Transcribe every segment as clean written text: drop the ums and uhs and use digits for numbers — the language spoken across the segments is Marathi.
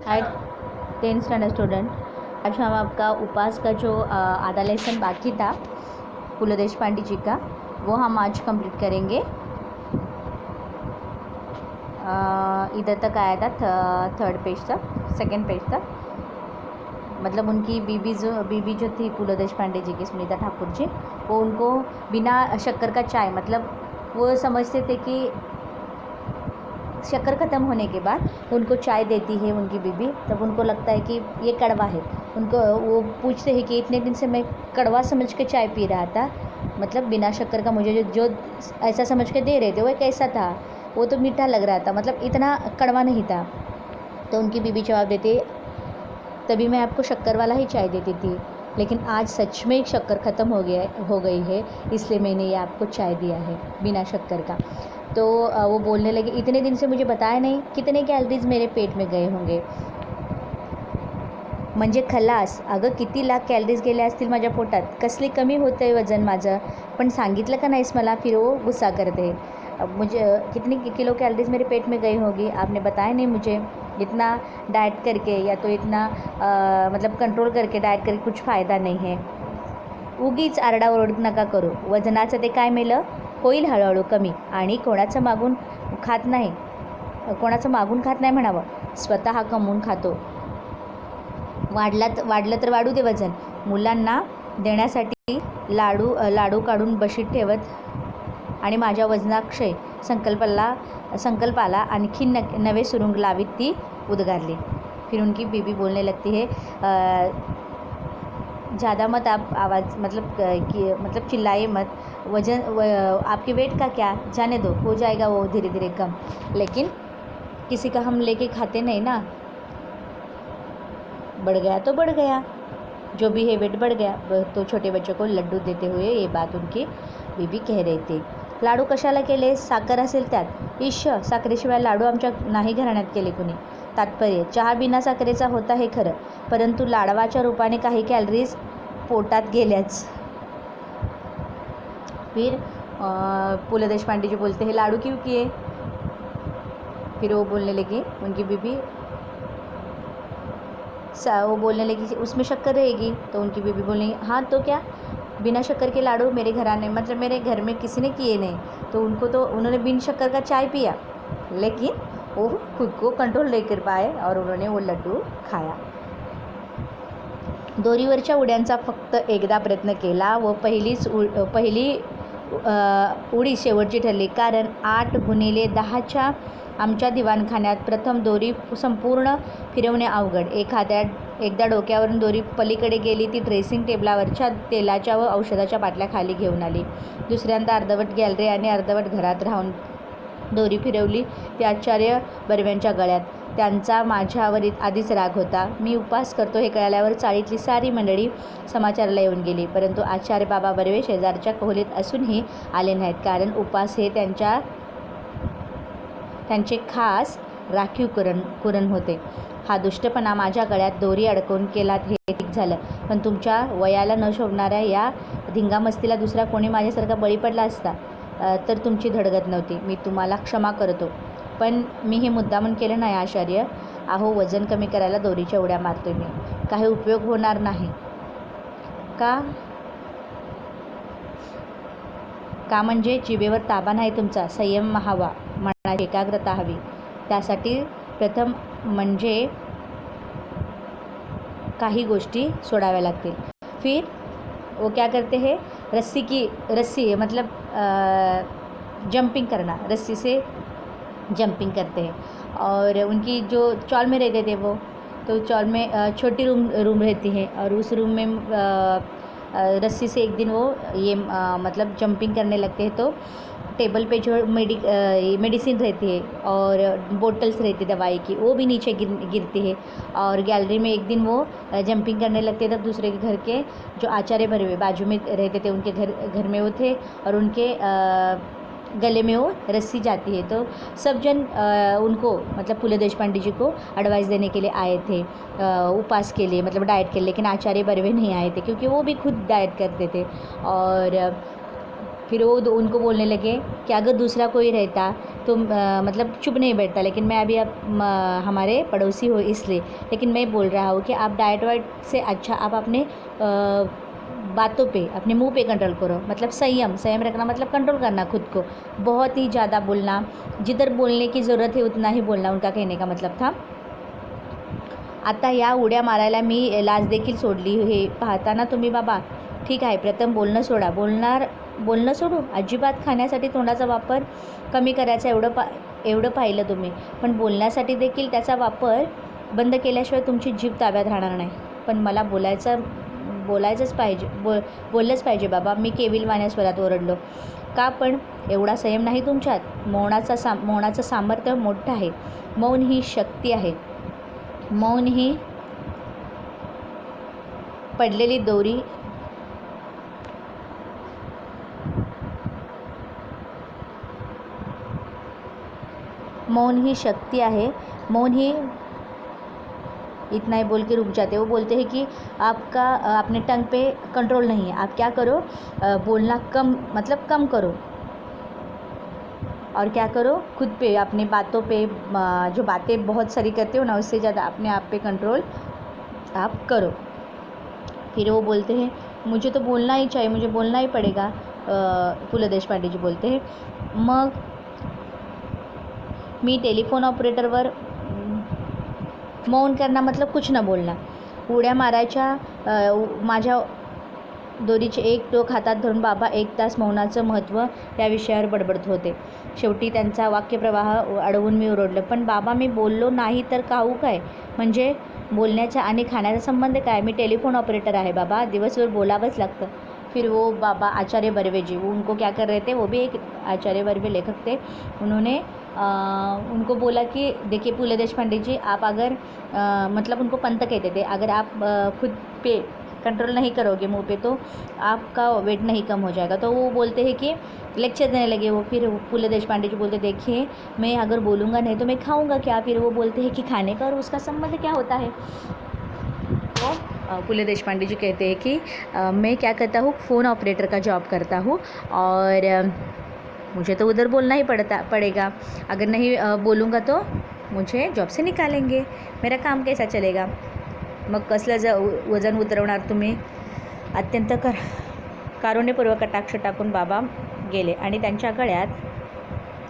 Eight 10th standard student. आज हम आपका उपास का जो आधा लेसन बाकी था पुल देशपांडे जी का, वो हम आज कंप्लीट करेंगे। इधर तक आया था थर्ड पेज तक, सेकंड पेज तक। मतलब उनकी बीबी जो थी पुल देशपांडे जी की, सुनीता ठाकुर जी, वो उनको बिना शक्कर का चाय, मतलब वो समझते थे कि शक्कर ख़त्म होने के बाद उनको चाय देती है उनकी बीबी, तब उनको लगता है कि ये कड़वा है। उनको वो पूछते हैं कि इतने दिन से मैं कड़वा समझ के चाय पी रहा था, मतलब बिना शक्कर का मुझे जो ऐसा समझ के दे रहे थे वो कैसा था, वो तो मीठा लग रहा था, मतलब इतना कड़वा नहीं था। तो उनकी बीबी जवाब देती, तभी मैं आपको शक्कर वाला ही चाय देती थी, लेकिन आज सच में शक्कर ख़त्म हो गई है, इसलिए मैंने ये आपको चाय दिया है बिना शक्कर का। तो वो बोलने लगे, इतने दिन से मुझे बताया नहीं कितने कॅलरीज मेरे पेट में गए होंगे, म्हणजे खलास, अगं किती लाख कॅलरीज गेल्या असतील माझ्या पोटात, कसली कमी होतं आहे वजन माझं, पण सांगितलं का नाहीस मला। फिर वो गुस्सा करते, अब मुझे कितनी किलो कैलोरीज मेरे पेट में गई होगी, आपने बताया नहीं मुझे। इतना डाइट करके या तो इतना मतलब कंट्रोल करके डाइट करके कुछ फ़ायदा नाही है। उगीच आरडाओरड नका करू, वजनाचं ते काय मेलं, होईल हळूहळू कमी, आणि कोणाचं मागून खात नाही म्हणावं, स्वतः कमवून खातो। वाढलं तर वाढू दे वजन, मुलांना देण्यासाठी लाडू काढून बशीत ठेवत, आणि माझ्या वजनाक्षय संकल्पाला आणखी नवे सुरुंग लावीत ती उद्गारली। फिर उनकी बीबी बोलने लगती है, ज़्यादा मत आप आवाज़ मतलब चिल्लाए मत, आपके वेट का क्या, जाने दो, हो जाएगा वो धीरे धीरे कम, लेकिन किसी का हम लेके खाते नहीं ना, बढ़ गया तो बढ़ गया, जो भी है वेट बढ़ गया। तो छोटे बच्चों को लड्डू देते हुए ये बात उनकी बीबी कह रही थी। लाडू कशाला केले, साखर असेल त्यात, ईश, साखरेशिवाय लाडू आमच्या नाही घराण्यात केले कुणी। तात्पर्य, चहा बिना साखरेचा होता हे खरं, परंतु लाडवाच्या रूपाने काही कॅलरीज पोटात गेल्याच। फिर पुल देशपांडे जी बोलते हैं, लाडू क्यों किए। फिर वो बोलने लगी उनकी बीबी, वो बोलने लगी उसमें शक्कर रहेगी। तो उनकी बीबी बोलेंगी, हाँ तो क्या, बिना शक्कर के लाडू मेरे घराने, मतलब मेरे घर में किसी ने किए नहीं, तो उन्होंने बिन शक्कर का चाय पिया, लेकिन वो खुद को कंट्रोल नहीं कर पाए और उन्होंने वो लड्डू खाया। दोरीवरच्या उड्यांचा फक्त एकदा प्रयत्न केला व पहिली उडी शेवटची ठरली, कारण 8x10 आमच्या दिवाणखान्यात प्रथम दोरी संपूर्ण फिरवणे अवघड। एकदा डोक्यावरून दोरी पलीकडे गेली, ती ड्रेसिंग टेबलावरच्या तेलाच्या व औषधाच्या बाटल्या खाली घेऊन आली। दुसऱ्यांदा अर्धवट गॅलरी आणि अर्धवट घरात राहून दोरी फिरवली ती आचार्य बर्व्यांच्या गळ्यात। त्यांचा माझ्यावर आधीच राग होता। मी उपवास करतो हे कळल्यावर चाळीतली सारी मंडळी समाचाराला येऊन गेली, परंतु आचार्य बाबा बर्वे शेजारच्या खोलीत असूनही आले नाहीत, कारण उपवास हे त्यांचे खास राखीव कुरण होते। हा दुष्टपणा माझ्या गळ्यात दोरी अडकवून केलात हे ठीक झालं, पण तुमच्या वयाला न शोभणाऱ्या या धिंगामस्तीला दुसरा कोणी माझ्यासारखा बळी पडला असता तर तुमची धडगत नव्हती। मी तुम्हाला क्षमा करतो, पण मी हे मुद्दामून केलं नाही आचार्य। अहो, वजन कमी करायला दोरीच्या उड्या मारतोय मी, काही उपयोग होणार नाही का म्हणजे जिभेवर ताबा नाही तुमचा, संयम हवा, मनाची एकाग्रता हवी। त्यासाठी प्रथम म्हणजे काही गोष्टी सोडाव्या लागतील। फिर वो क्या करते हैं, रस्सी मतलब जंपिंग करना, रस्सी से जंपिंग करते हैं। और उनकी जो चॉल में रहते थे वो, तो चॉल में छोटी रूम रहती है, और उस रूम में रस्सी से एक दिन वो ये मतलब जंपिंग करने लगते हैं। तो टेबल पे जो मेडिसिन रहती है और बोटल्स रहती है दवाई की, वो भी नीचे गिरती है। और गैलरी में एक दिन वो जंपिंग करने लगते तब दूसरे के घर के जो आचार्य भरवे बाजू में रहते थे, उनके घर में वो थे, और उनके गले में वो रस्सी जाती है। तो सब जन उनको मतलब पुल देशपांडे जी को एडवाइस देने के लिए आए थे उपवास के लिए, मतलब डाइट के लिए, लेकिन आचार्य बर्वे नहीं आए थे क्योंकि वो भी खुद डाइट करते थे। और फिर वो उनको बोलने लगे कि अगर दूसरा कोई रहता तुम मतलब चुप नहीं बैठता, लेकिन मैं अभी अब हमारे पड़ोसी हो इसलिए, लेकिन मैं बोल रहा हूँ कि आप डाइट वाइट से अच्छा आप अपने बातों पे, अपने मुंह पे कंट्रोल करो, मतलब संयम रखना, मतलब कंट्रोल करना खुद को, बहुत ही ज़्यादा बोलना, जिधर बोलने की ज़रूरत है उतना ही बोलना, उनका कहने का मतलब था। आता या उड्या मारायला मी लाज देखील सोडली, हे पाहता ना तुम्ही बाबा. ठीक आहे, प्रथम बोलणं सोडा. बोलणं सोडू, अजिबात खाण्यासाठी तोंडाचा वापर कमी करायचा, एवढं पाहिलं तुम्ही. पण बोलण्यासाठी देखील त्याचा वापर बंद केल्याशिवाय तुमची जीभ ताब्यात राहणार नाही. पण मला बोलायचंच पाहिजे, बोललंच पाहिजे बाबा, मी केविलवाण्या स्वरात ओरडलो. का पण एवढा संयम नाही तुमच्यात? मौनाचं सामर्थ्य मोठं आहे. मौन ही शक्ती आहे. मौन ही पडलेली दोरी मौन ही शक्ति है. मौन ही इतना ही बोल के रुक जाते. वो बोलते हैं कि आपका अपने टंग पे कंट्रोल नहीं है. आप क्या करो, बोलना कम, मतलब कम करो, और क्या करो, खुद पे, अपनी बातों पे, जो बातें बहुत सारी करते हो ना, उससे ज़्यादा अपने आप पे कंट्रोल आप करो. फिर वो बोलते हैं मुझे तो बोलना ही चाहिए, मुझे बोलना ही पड़ेगा. पु ल देशपांडे जी बोलते हैं मग मी टेलिफोन ऑपरेटरवर मौन करना मतलब कुछ न बोलना. उड्या मारायच्या माझ्या दोरीचे एक टोक हातात धरून बाबा 1 तास मौनाचं महत्त्व या विषयावर बडबडत होते. शेवटी त्यांचा वाक्यप्रवाह अडवून मी ओरडलं, पण बाबा मी बोललो नाही तर खाऊ काय? म्हणजे बोलण्याचा आणि खाण्याचा संबंध काय? मी टेलिफोन ऑपरेटर आहे बाबा, दिवसभर बोलावंच लागतं. फिर वो बाबा आचार्य बर्वे जी, वो उनको क्या कर रहे थे, वो भी एक आचार्य बर्वे लेखक थे. उन्होंने उनको बोला कि देखिए पु ल देशपांडे जी, आप अगर मतलब उनको पंत कहते थे, अगर आप खुद पे कंट्रोल नहीं करोगे मुंह पे, तो आपका वेट नहीं कम हो जाएगा. तो वो बोलते हैं कि लेक्चर देने लगे वो. फिर पु ल देशपांडे जी बोलते देखिए मैं अगर बोलूँगा नहीं तो मैं खाऊंगा क्या? फिर वो बोलते हैं कि खाने का और उसका संबंध क्या होता है? तो पु ल देशपांडे जी कहते हैं कि मैं क्या करता हूँ, फ़ोन ऑपरेटर का जॉब करता हूँ, और मुझे तो उधर बोलना ही पड़ेगा. अगर नहीं बोलूँगा तो मुझे जॉब से निकालेंगे, मेरा काम कैसा चलेगा? मग कसलं वजन उतरवणार तुम्ही? अत्यंत कारुण्यपूर्वक कटाक्ष टाकून बाबा गेले आणि त्यांच्या गळ्यात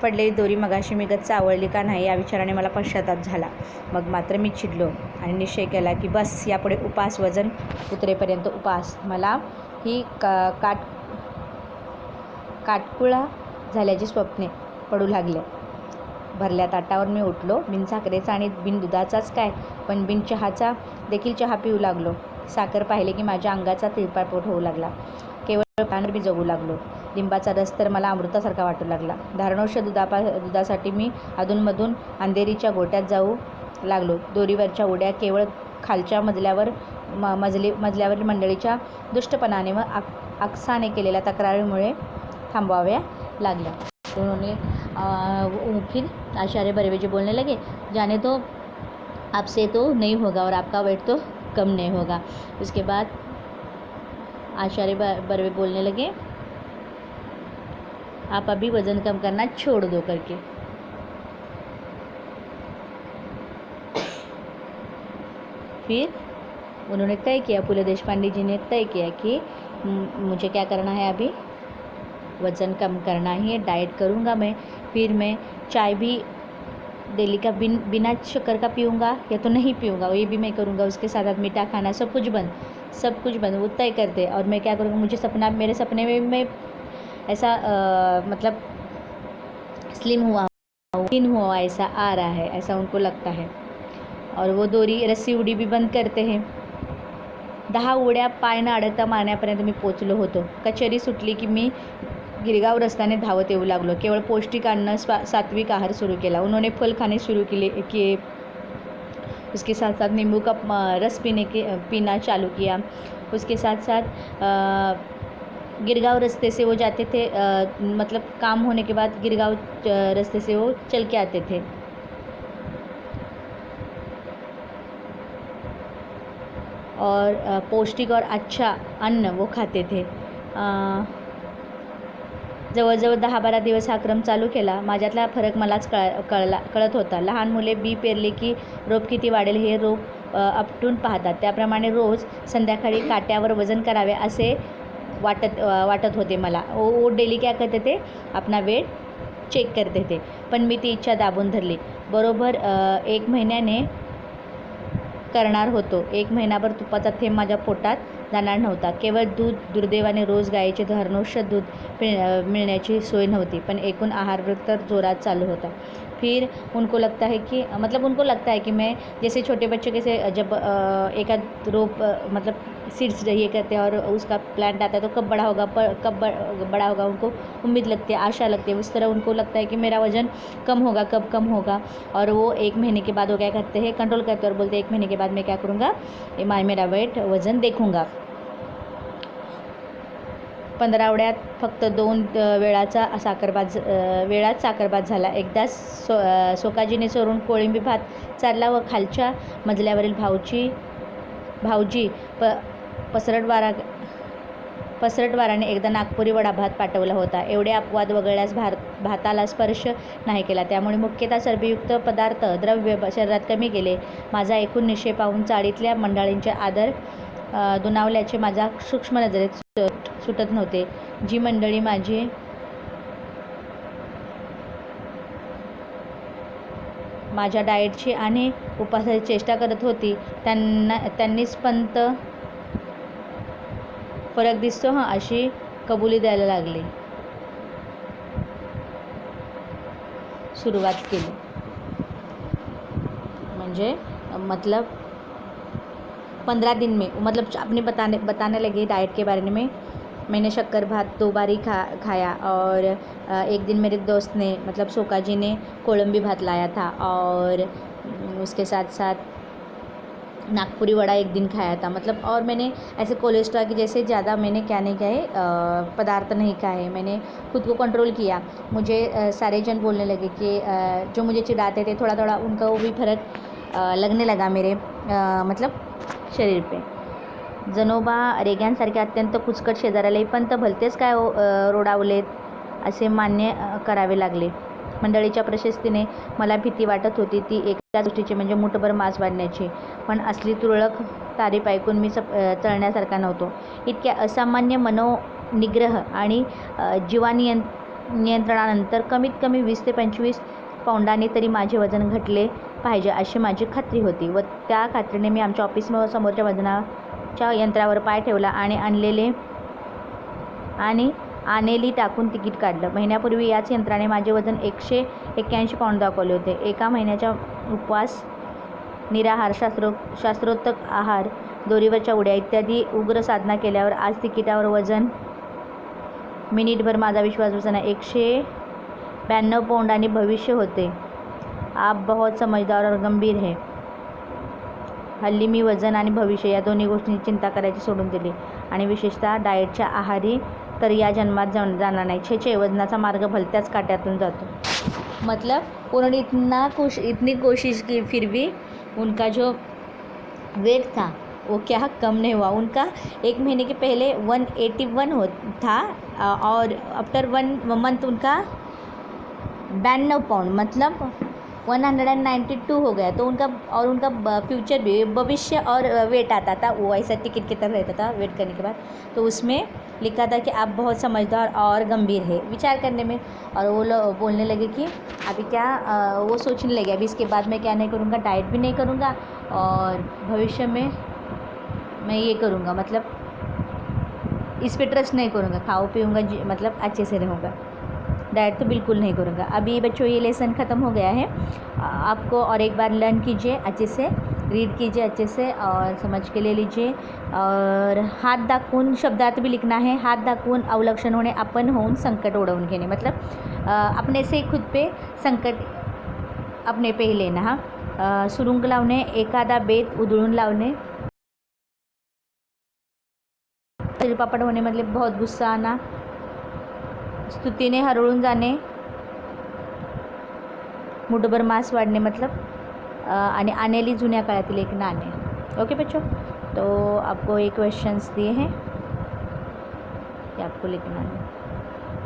पडलेली दोरी मगाशी मी गच्च आवळली का नाही या विचाराने मला पश्चाताप झाला. मग मात्र मी चिडलो आणि निश्चय केला की बस, यापुढे उपास, वजन उतरेपर्यंत उपास. मला ही काटकुळा झाल्याची स्वप्ने पडू लागले. भरल्या ताटावर मी उठलो. बिन साखरेचा आणि बिन दुधाचाच काय, पण बिन चहाचा देखील चहा पिऊ लागलो. साखर पाहिले की माझ्या अंगाचा तिळपाट होऊ लागला. केवळ पाण्यावर मी जगू लागलो. लिंबाचा रस तर मला अमृतासारखा वाटू लागला. धारणोष दुधासाठी मी अधूनमधून अंधेरीच्या गोट्यात जाऊ लागलो. दोरीवरच्या उड्या केवळ खालच्या मजल्यावरील मंडळीच्या दुष्टपणाने व आकसाने केलेल्या तक्रारीमुळे थांबवाव्या लागल्या. उन्होंने फिर आचार्य बर्वे जी बोलने लगे, जाने तो आपसे तो नहीं होगा और आपका वेट तो कम नहीं होगा. उसके बाद आचार्य बर्वे बोलने लगे, आप अभी वज़न कम करना छोड़ दो करके. फिर उन्होंने तय किया, पु ल देशपांडे जी ने तय किया कि मुझे क्या करना है, अभी वज़न कम करना ही है, डाइट करूँगा मैं. फिर मैं चाय भी डेली का बिना शक्कर का पीऊँगा या तो नहीं पीऊँगा, ये भी मैं करूँगा. उसके साथ साथ मीठा खाना, सब कुछ बंद. वो तय करते. और मैं क्या करूँगा, मुझे मेरे सपने में मैं ऐसा मतलब स्लिम हुआ ऐसा आ रहा है, ऐसा उनको लगता है. और वो दोरी रस्सी उडी भी बंद करते हैं. 10 उड्या पाय न अडकता मारण्यापर्यंत मी पोचलो होतो. कचेरी सुटली की मी गिरगाव रस्त्याने धावत येऊ लागलो. केवळ पौष्टिक अन्न, सात्विक आहार सुरू केला. उन्होंने फल खाने शुरू किए. उसके साथ साथ नींबू का रस पीना चालू किया. उसके साथ साथ गिरगांव रास्ते से वो जाते थे, मतलब काम होने के बाद गिरगांव रास्ते से वो चल के आते थे. और पौष्टिक और अच्छा अन्न वो खाते थे. जवळजवळ 10-12 दिवस हा क्रम चालू केला. माझ्यातला फरक मलाच कळत होता. लहान मुले बी पेरले की रोप किती वाढेल हे रोप आपटून पाहतात. त्याप्रमाणे रोज संध्याकाळी काट्यावर वजन करावे असे वाटत होते मला. वो डेली क्या करते थे, अपना वेट चेक करते थे. पण मी ती इच्छा दाबून धरली. बरोबर 1 महिन्याने करणार होतो. 1 महिनाभर तुपाचा थेंब माझ्या पोटात जाणार नव्हता. केवळ दूध, दुर्दैवाने रोज गाईचे धर्नोष्ठ दूध मिळण्याची सोय नव्हती, पण एकूण आहार तर जोरात चालू होता. फिर उनको लगता है कि मैं जैसे छोटे बच्चे कैसे जब एक आध रोप मतलब सीड्स ये करते हैं और उसका प्लांट आता है तो कब बड़ा होगा, बड़ा होगा, उनको उम्मीद लगती है, आशा लगती है. उस तरह उनको लगता है कि मेरा वज़न कम होगा, कब कम होगा. और वो 1 महीने के बाद वो क्या करते हैं, कंट्रोल करते हैं और बोलते हैं 1 महीने के बाद मैं क्या करूँगा, मेरा वेट वज़न देखूँगा. 15 आठवड्यात फक्त 2 वेळात साखरभात झाला. एकदा सोकाजीने चोरून कोळंबी भात चारला व खालच्या मजल्यावरील भाऊजी पसरटवाराने एकदा नागपुरी वडा भात पाठवला होता. एवढे अपवाद वगळल्यास भाताला स्पर्श नाही केला. त्यामुळे मुख्यतः चरबीयुक्त पदार्थ, द्रव्य शरीरात कमी गेले. माझा एकूण निश्चय पाहून चाळीतल्या मंडळींचे आदर दुणावल्याचे माझ्या सूक्ष्म नजरेत सुटत नव्हते. जी मंडळी माझ्या डाएटची आणि उपवासाची चेष्टा करत होती त्यांनीच पंत फरक दिसतो अशी कबुली द्यायला लागली. सुरुवात केली म्हणजे मतलब 15 दिन में मतलब अपने बताने लगे डाइट के बारे में. मैंने शक्कर भात 2 बार ही खाया और एक दिन मेरे दोस्त ने मतलब सोका जी ने कोळंबी भात लाया था और उसके साथ साथ नागपुरी वड़ा एक दिन खाया था. मतलब और मैंने ऐसे कोलेस्ट्रॉल की जैसे ज़्यादा मैंने क्या नहीं खाए, पदार्थ नहीं खाए. मैंने खुद को कंट्रोल किया. मुझे सारे जन बोलने लगे कि जो मुझे चिढ़ाते थे थोड़ा थोड़ा उनका वो भी फर्क लगने लगा मेरे मतलब शरीर पे. जनोबा रेग्यांसारखे अत्यंत कुचकट शेजाऱ्यालाही पंत भलतेच काय रोडावलेत असे मान्य करावे लागले. मंडळीच्या प्रशस्तीने मला भीती वाटत होती, ती एका गोष्टीची म्हणजे मुठभर मांस वाढण्याची. पण असली तुरळक तारीफ ऐकून मी चळण्यासारखा नव्हतो. इतक्या असामान्य मनोनिग्रह आणि जीवानियंत्रणानंतर कमीत कमी 20 ते 25 पाऊंडांनी तरी माझे वजन घटले पाहिजे अशी माझी खात्री होती. व त्या खात्रीने मी आमच्या ऑफिससमोरच्या वजनाच्या यंत्रावर पाय ठेवला आणि आनेली टाकून तिकीट काढलं. महिन्यापूर्वी याच यंत्राने माझे वजन 181 पाऊंड दाखवले होते. एका महिन्याच्या उपवास, निराहार, शास्त्रोक्त आहार, दोरीवरच्या उड्या इत्यादी उग्र साधना केल्यावर आज तिकिटावर वजन मिनिटभर माझा विश्वास बसना 192 पाऊंड आणि भविष्य होते. आप बहुत समजदार और गंभीर है. हल्ली मी वजन आणि भविष्य या दोन्ही गोष्टींची चिंता करायची सोडून दिली आणि विशेषतः डाएटच्या आहारी तर या जन्मात जाणार नाही. छे वजनाचा मार्ग भलत्याच काट्यातून जातो. मतलब उन्होंने इतनी कोशिश की फिर भी उनका जो वेट था वो क्या कम नहीं हुआ. उनका 1 महीने के पहले 181 था और आफ्टर 1 मंथ उनका 92 पाउंड मतलब 192 हो गया. तो उनका फ्यूचर भी भविष्य और वेट आता था वो ऐसा टिकट की तरह रहता था वेट करने के बाद. तो उसमें लिखा था कि आप बहुत समझदार और गंभीर है विचार करने में. और वो लोग बोलने लगे कि अभी क्या वो सोचने लगे अभी इसके बाद मैं क्या नहीं करूँगा, डाइट भी नहीं करूँगा और भविष्य में मैं ये करूँगा मतलब इस पे ट्रस्ट नहीं करूँगा, खाओ पीऊँगा मतलब अच्छे से रहूँगा, डाइट तो बिल्कुल नहीं करूँगा. अभी बच्चों ये लेसन ख़त्म हो गया है. आपको और एक बार लर्न कीजिए अच्छे से, रीड कीजिए अच्छे से और समझ के ले लीजिए. और हात दाखवून शब्दार्थ भी लिखना है. हात दाखवून अवलक्षण होणे, आपण होऊन संकट ओढवून घेणे. मतलब अपने से खुद पे संकट अपने पे ही लेना. हाँ, सुरुंग लावणे, एखादा बेत उधळून लावणे, पापड होणे मतलब बहुत गुस्सा आना, स्तुतीने हरवून जाणे, मुठभर मांस वाढणे मतलब आणि आनेली जुन्या काळातील एक नाणे. ओके बच्चों, तो आपको ये क्वेश्चंस दिए हैं कि आपको लिखना है.